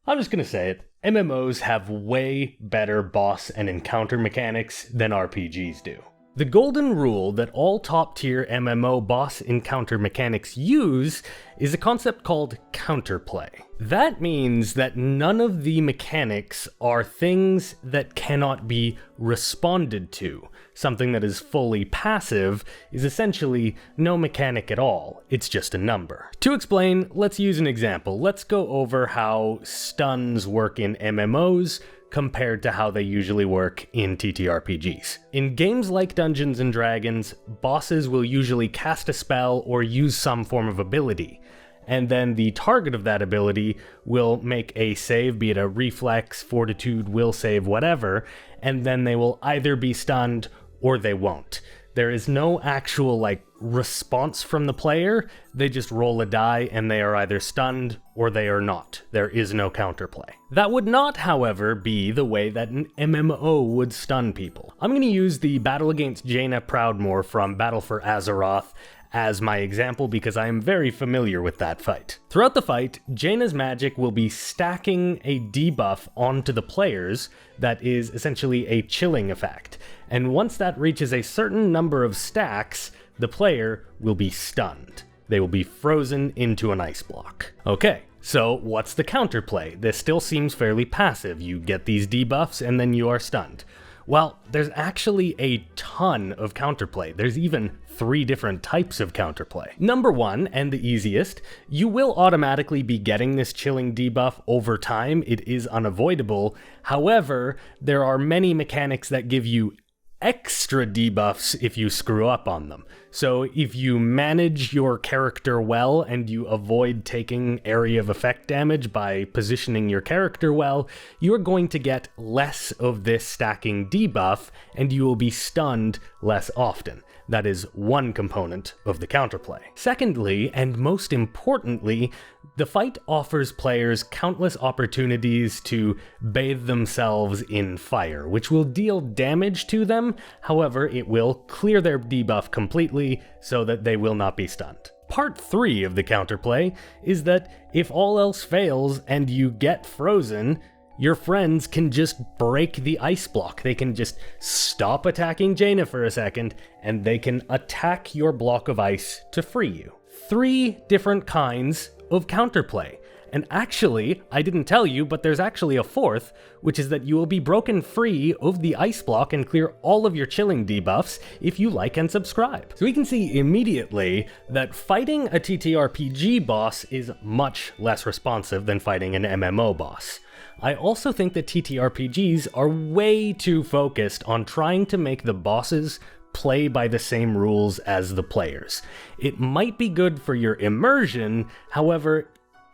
I'm just gonna say it. MMOs have way better boss and encounter mechanics than RPGs do. The golden rule that all top-tier MMO boss encounter mechanics use is a concept called counterplay. That means that none of the mechanics are things that cannot be responded to. Something that is fully passive is essentially no mechanic at all, it's just a number. To explain, let's use an example. Let's go over how stuns work in MMOs compared to how they usually work in TTRPGs. In games like Dungeons & Dragons, bosses will usually cast a spell or use some form of ability, and then the target of that ability will make a save, be it a reflex, fortitude, will save, whatever, and then they will either be stunned or they won't. There is no actual, response from the player. They just roll a die and they are either stunned or they are not. There is no counterplay. That would not, however, be the way that an MMO would stun people. I'm going to use the battle against Jaina Proudmoore from Battle for Azeroth as my example because I am very familiar with that fight. Throughout the fight, Jaina's magic will be stacking a debuff onto the players that is essentially a chilling effect. And once that reaches a certain number of stacks, the player will be stunned. They will be frozen into an ice block. Okay, so what's the counterplay? This still seems fairly passive. You get these debuffs and then you are stunned. Well, there's actually a ton of counterplay. There's even 3 different types of counterplay. Number 1, and the easiest, you will automatically be getting this chilling debuff over time. It is unavoidable. However, there are many mechanics that give you extra debuffs if you screw up on them. So if you manage your character well and you avoid taking area of effect damage by positioning your character well, you're going to get less of this stacking debuff and you will be stunned less often. That is one component of the counterplay. Secondly, and most importantly, the fight offers players countless opportunities to bathe themselves in fire, which will deal damage to them. However, it will clear their debuff completely so that they will not be stunned. Part 3 of the counterplay is that if all else fails and you get frozen, your friends can just break the ice block. They can just stop attacking Jaina for a second, and they can attack your block of ice to free you. 3 different kinds of counterplay. And actually, I didn't tell you, but there's actually a 4th, which is that you will be broken free of the ice block and clear all of your chilling debuffs if you like and subscribe. So we can see immediately that fighting a TTRPG boss is much less responsive than fighting an MMO boss. I also think that TTRPGs are way too focused on trying to make the bosses play by the same rules as the players. It might be good for your immersion, however,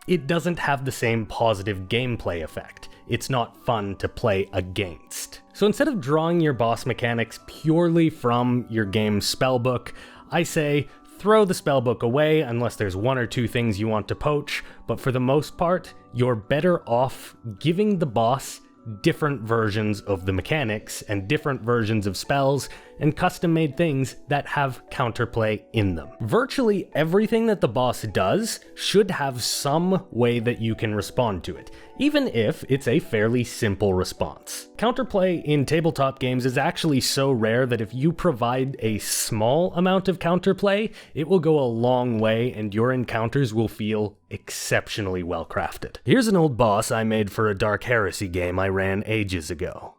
it doesn't have the same positive gameplay effect. It's not fun to play against. So instead of drawing your boss mechanics purely from your game's spellbook, I say throw the spellbook away unless there's 1 or 2 things you want to poach, but for the most part, you're better off giving the boss different versions of the mechanics and different versions of spells and custom-made things that have counterplay in them. Virtually everything that the boss does should have some way that you can respond to it, even if it's a fairly simple response. Counterplay in tabletop games is actually so rare that if you provide a small amount of counterplay, it will go a long way and your encounters will feel exceptionally well crafted. Here's an old boss I made for a Dark Heresy game I ran ages ago.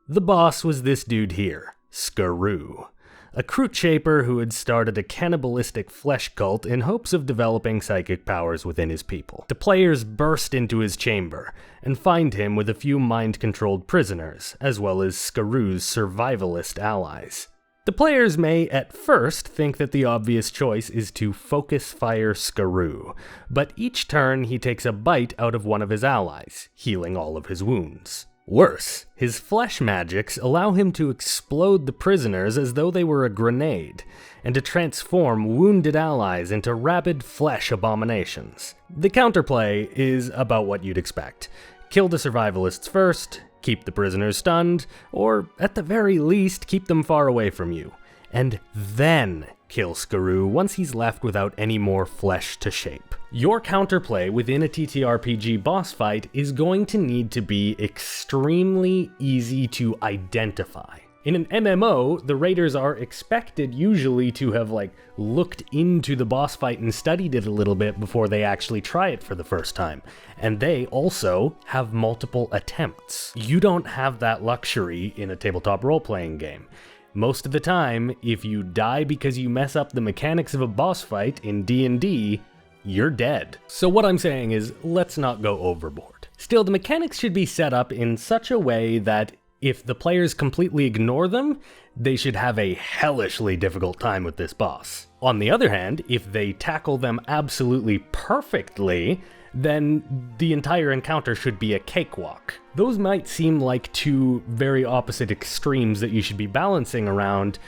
The boss was this dude here, Skaroo, a Kroot shaper who had started a cannibalistic flesh cult in hopes of developing psychic powers within his people. The players burst into his chamber and find him with a few mind-controlled prisoners, as well as Skaroo's survivalist allies. The players may, at first, think that the obvious choice is to focus fire Skaroo, but each turn he takes a bite out of one of his allies, healing all of his wounds. Worse, his flesh magics allow him to explode the prisoners as though they were a grenade, and to transform wounded allies into rabid flesh abominations. The counterplay is about what you'd expect. Kill the survivalists first, keep the prisoners stunned, or at the very least keep them far away from you, and then kill Skaroo once he's left without any more flesh to shape. Your counterplay within a TTRPG boss fight is going to need to be extremely easy to identify. In an MMO, the raiders are expected usually to have looked into the boss fight and studied it a little bit before they actually try it for the first time. And they also have multiple attempts. You don't have that luxury in a tabletop role-playing game. Most of the time, if you die because you mess up the mechanics of a boss fight in D&D, you're dead. So what I'm saying is, let's not go overboard. Still, the mechanics should be set up in such a way that if the players completely ignore them, they should have a hellishly difficult time with this boss. On the other hand, if they tackle them absolutely perfectly, then the entire encounter should be a cakewalk. Those might seem like two very opposite extremes that you should be balancing around,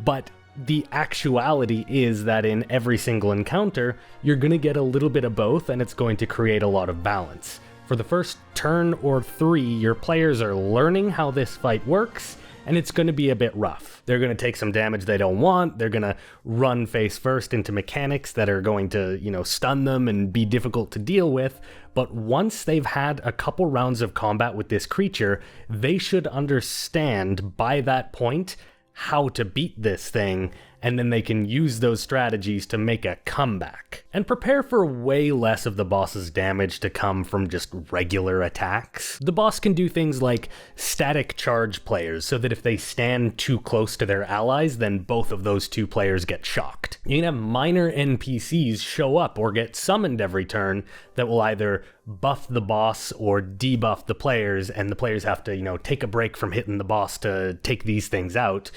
but the actuality is that in every single encounter, you're gonna get a little bit of both, and it's going to create a lot of balance. For the first turn or 3, your players are learning how this fight works, and it's going to be a bit rough. They're going to take some damage they don't want, they're going to run face first into mechanics that are going to, stun them and be difficult to deal with, but once they've had a couple rounds of combat with this creature, they should understand by that point how to beat this thing, and then they can use those strategies to make a comeback. And prepare for way less of the boss's damage to come from just regular attacks. The boss can do things like static charge players, so that if they stand too close to their allies, then both of those two players get shocked. You can have minor NPCs show up or get summoned every turn that will either buff the boss or debuff the players, and the players have to, take a break from hitting the boss to take these things out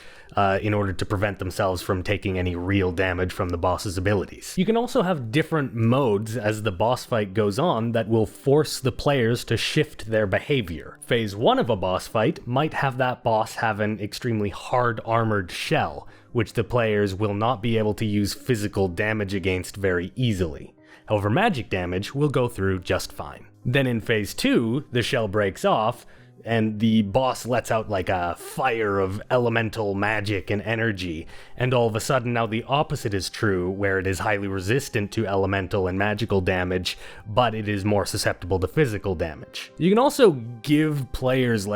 in order to prevent themselves from taking any real damage from the boss's abilities. You can also have different modes as the boss fight goes on that will force the players to shift their behavior. Phase 1 of a boss fight might have that boss have an extremely hard armored shell, which the players will not be able to use physical damage against very easily. However, magic damage will go through just fine. Then in Phase 2, the shell breaks off, and the boss lets out a fire of elemental magic and energy, and all of a sudden now the opposite is true, where it is highly resistant to elemental and magical damage, but it is more susceptible to physical damage. You can also give players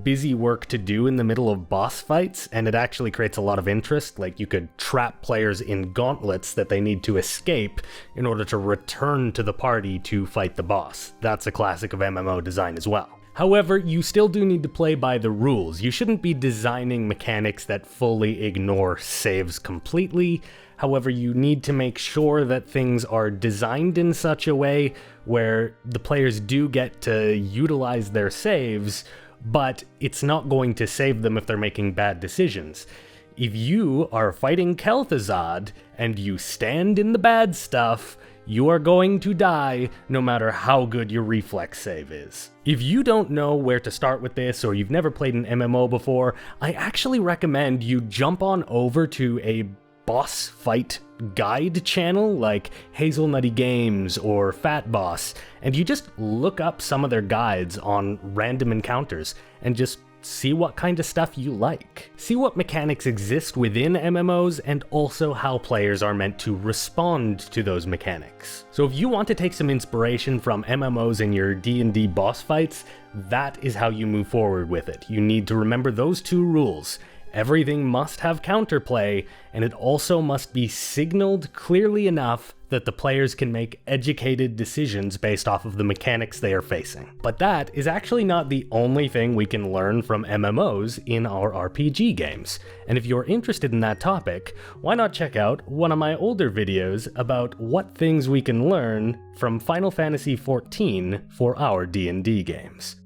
busy work to do in the middle of boss fights, and it actually creates a lot of interest. You could trap players in gauntlets that they need to escape in order to return to the party to fight the boss. That's a classic of MMO design as well. However, you still do need to play by the rules. You shouldn't be designing mechanics that fully ignore saves completely. However, you need to make sure that things are designed in such a way where the players do get to utilize their saves, but it's not going to save them if they're making bad decisions. If you are fighting Kel'Thuzad and you stand in the bad stuff, you are going to die no matter how good your reflex save is. If you don't know where to start with this, or you've never played an MMO before, I actually recommend you jump on over to a boss fight guide channel like Hazelnutty Games or Fat Boss, and you just look up some of their guides on random encounters and just see what kind of stuff you like. See what mechanics exist within MMOs, and also how players are meant to respond to those mechanics. So if you want to take some inspiration from MMOs in your D&D boss fights, that is how you move forward with it. You need to remember those two rules. Everything must have counterplay, and it also must be signaled clearly enough that the players can make educated decisions based off of the mechanics they are facing. But that is actually not the only thing we can learn from MMOs in our RPG games. And if you're interested in that topic, why not check out one of my older videos about what things we can learn from Final Fantasy XIV for our D&D games.